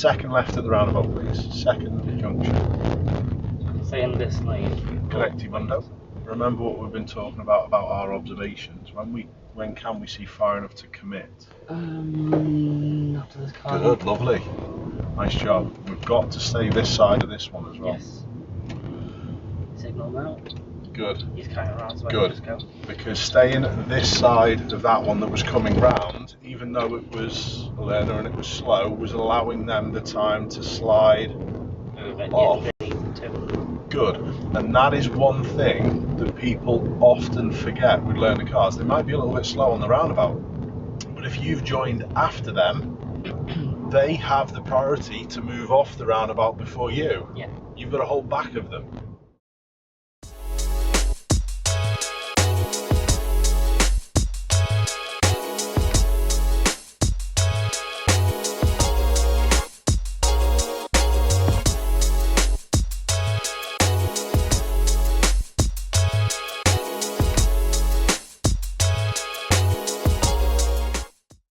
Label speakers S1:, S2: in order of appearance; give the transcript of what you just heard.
S1: second left at the roundabout, please. Second junction.
S2: Stay in this lane.
S1: Correcty, Mundo. Remember what we've been talking about our observations. When can we see far enough to commit?
S2: After this car.
S1: Good, lovely. Nice job. We've got to stay this side of this one as well.
S2: Yes. Signal now.
S1: Good.
S2: He's kind of around, so
S1: Good.
S2: just go.
S1: Because staying this side of that one that was coming round, even though it was a learner and it was slow, was allowing them the time to slide off. Good. And that is one thing that people often forget with learner cars. They might be a little bit slow on the roundabout, but if you've joined after them, they have the priority to move off the roundabout before you.
S2: Yeah.
S1: You've got to hold back of them.